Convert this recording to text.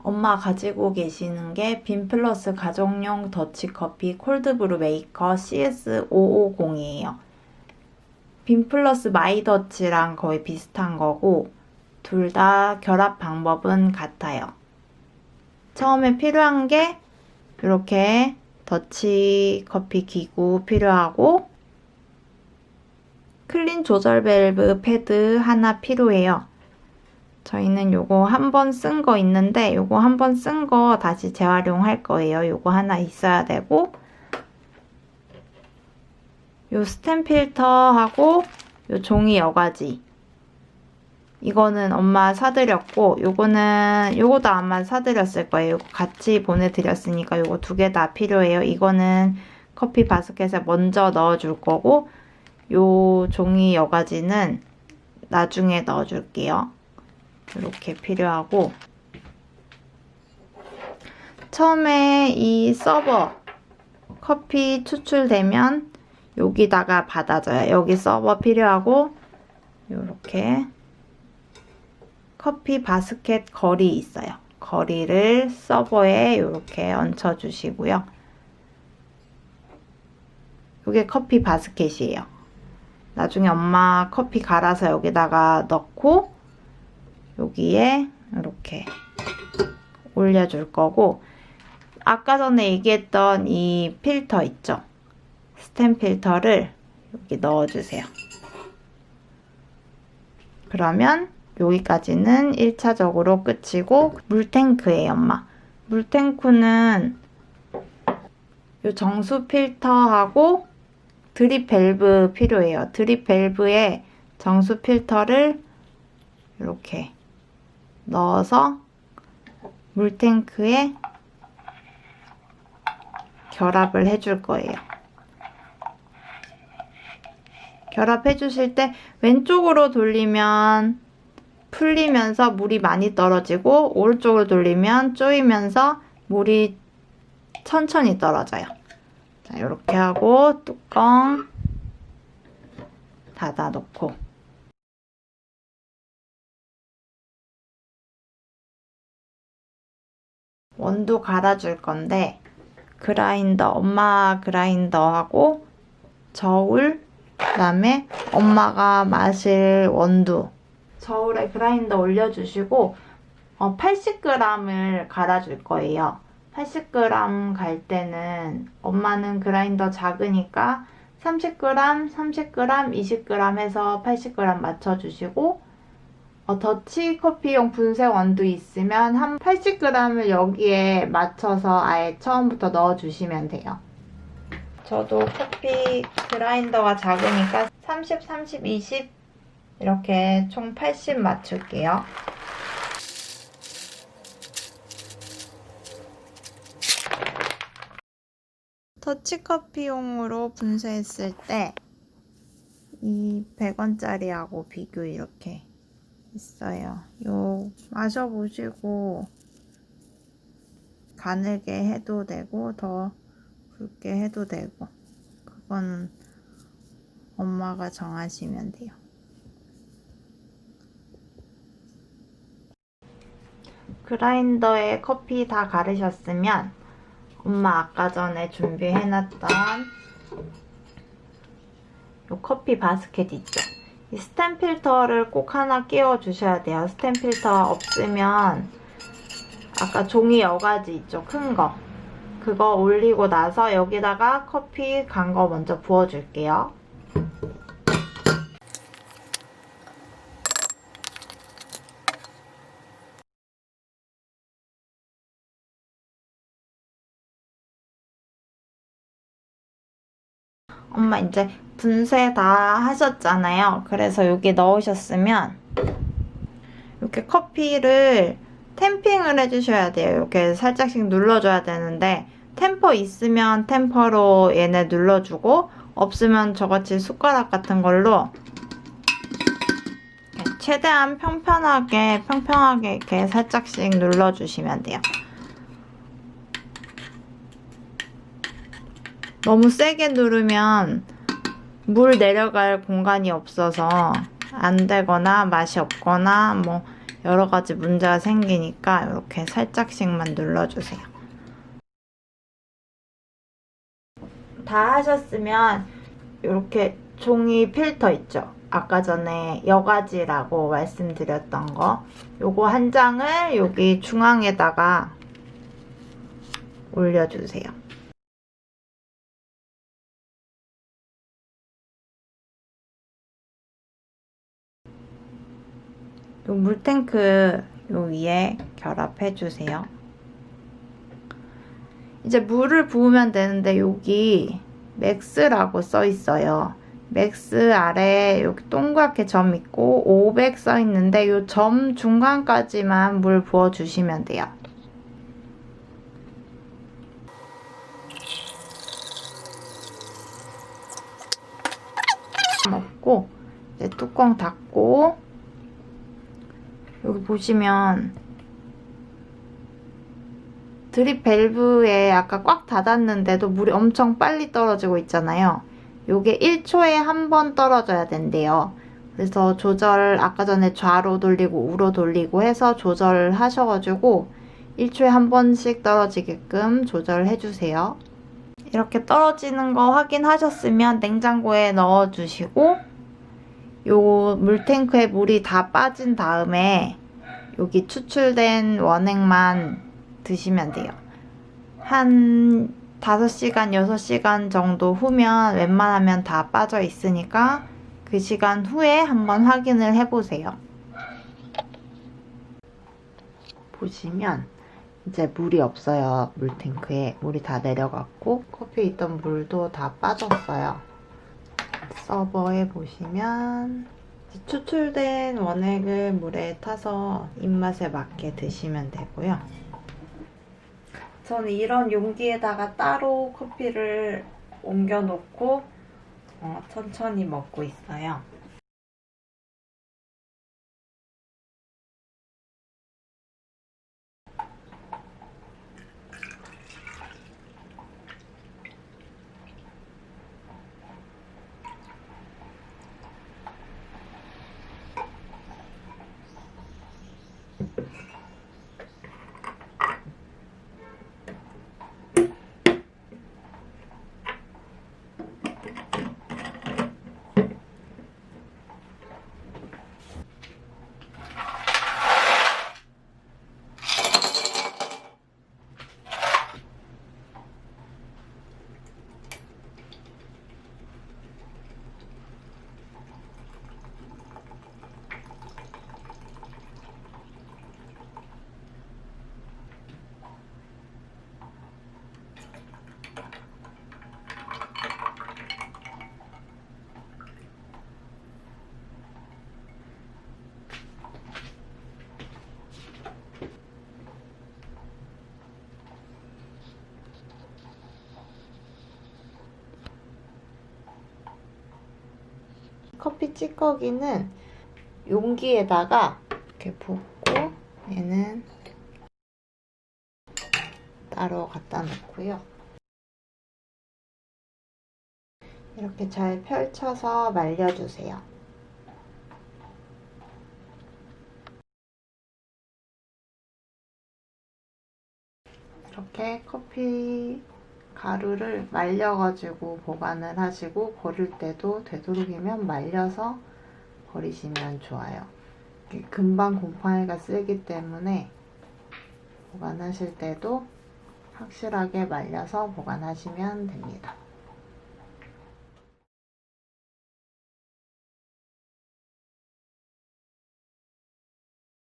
엄마 가지고 계시는 게 빈플러스 가정용 더치커피 콜드브루 메이커 CS550이에요. 빈플러스 마이더치랑 거의 비슷한 거고 둘 다 결합 방법은 같아요. 처음에 필요한 게 이렇게 더치커피 기구 필요하고 클린 조절 밸브 패드 하나 필요해요. 저희는 요거 한 번 쓴 거 있는데 요거 한 번 쓴 거 다시 재활용할 거예요. 요거 하나 있어야 되고 요 스텐 필터하고 요 종이 여과지 이거는 엄마 사드렸고 요거도 아마 사드렸을 거예요. 요거 같이 보내드렸으니까 요거 두 개 다 필요해요. 이거는 커피 바스켓에 먼저 넣어줄 거고 요 종이 여과지는 나중에 넣어줄게요. 이렇게 필요하고 처음에 이 서버 커피 추출되면 여기다가 받아줘요. 여기 서버 필요하고 이렇게 커피 바스켓 거리 있어요. 거리를 서버에 이렇게 얹혀 주시고요. 이게 커피 바스켓이에요. 나중에 엄마 커피 갈아서 여기다가 넣고 여기에 이렇게 올려줄 거고 아까 전에 얘기했던 이 필터 있죠? 스텐 필터를 여기 넣어주세요. 그러면 여기까지는 1차적으로 끝이고 물탱크예요, 엄마. 물탱크는 이 정수 필터하고 드립 밸브 필요해요. 드립 밸브에 정수 필터를 이렇게 넣어서 물탱크에 결합을 해줄 거예요. 결합해 주실 때 왼쪽으로 돌리면 풀리면서 물이 많이 떨어지고 오른쪽으로 돌리면 쪼이면서 물이 천천히 떨어져요. 자, 이렇게 하고 뚜껑 닫아 놓고 원두 갈아줄 건데 그라인더, 엄마 그라인더하고 저울, 그다음에 엄마가 마실 원두 저울에 그라인더 올려주시고 80g을 갈아줄 거예요. 80g 갈 때는 엄마는 그라인더 작으니까 30g, 30g, 20g 해서 80g 맞춰주시고 더치커피용 분쇄 원두 있으면 한 80g을 여기에 맞춰서 아예 처음부터 넣어주시면 돼요. 저도 커피 그라인더가 작으니까 30, 30, 20 이렇게 총 80 맞출게요. 더치커피용으로 분쇄했을 때 이 100원짜리하고 비교 이렇게 있어요. 요 마셔보시고 가늘게 해도 되고 더 굵게 해도 되고 그거는 엄마가 정하시면 돼요. 그라인더에 커피 다 갈으셨으면 엄마 아까 전에 준비해놨던 요 커피 바스켓 있죠? 이 스텐 필터를 꼭 하나 끼워 주셔야 돼요. 스텐 필터 없으면 아까 종이 여과지 있죠? 큰 거. 그거 올리고 나서 여기다가 커피 간 거 먼저 부어줄게요. 엄마 이제 분쇄 다 하셨잖아요. 그래서 여기 넣으셨으면 이렇게 커피를 템핑을 해주셔야 돼요. 이렇게 살짝씩 눌러줘야 되는데 템퍼 있으면 템퍼로 얘네 눌러주고 없으면 저같이 숟가락 같은 걸로 최대한 평평하게 이렇게 살짝씩 눌러주시면 돼요. 너무 세게 누르면 물 내려갈 공간이 없어서 안 되거나 맛이 없거나 뭐 여러 가지 문제가 생기니까 이렇게 살짝씩만 눌러주세요. 다 하셨으면 이렇게 종이 필터 있죠? 아까 전에 여가지라고 말씀드렸던 거, 요거 한 장을 여기 중앙에다가 올려주세요. 요 물탱크 요 위에 결합해주세요. 이제 물을 부으면 되는데 여기 맥스라고 써 있어요. 맥스 아래 여기 동그랗게 점 있고 500 써 있는데 요 점 중간까지만 물 부어 주시면 돼요. 먹고 이제 뚜껑 닫고 여기 보시면 드립 밸브에 아까 꽉 닫았는데도 물이 엄청 빨리 떨어지고 있잖아요. 요게 1초에 한 번 떨어져야 된대요. 그래서 조절 아까 전에 좌로 돌리고 우로 돌리고 해서 조절을 하셔가지고 1초에 한 번씩 떨어지게끔 조절해주세요. 이렇게 떨어지는 거 확인하셨으면 냉장고에 넣어주시고 요 물탱크에 물이 다 빠진 다음에 여기 추출된 원액만 드시면 돼요. 한 5시간, 6시간 정도 후면 웬만하면 다 빠져 있으니까 그 시간 후에 한번 확인을 해보세요. 보시면 이제 물이 없어요. 물탱크에 물이 다 내려갔고 커피에 있던 물도 다 빠졌어요. 서버에 보시면 추출된 원액을 물에 타서 입맛에 맞게 드시면 되고요. 저는 이런 용기에다가 따로 커피를 옮겨 놓고 천천히 먹고 있어요. 커피 찌꺼기는 용기에다가 이렇게 붓고 얘는 따로 갖다 놓고요. 이렇게 잘 펼쳐서 말려주세요. 이렇게 커피 가루를 말려가지고 보관을 하시고 버릴 때도 되도록이면 말려서 버리시면 좋아요. 금방 곰팡이가 쓰기 때문에 보관하실 때도 확실하게 말려서 보관하시면 됩니다.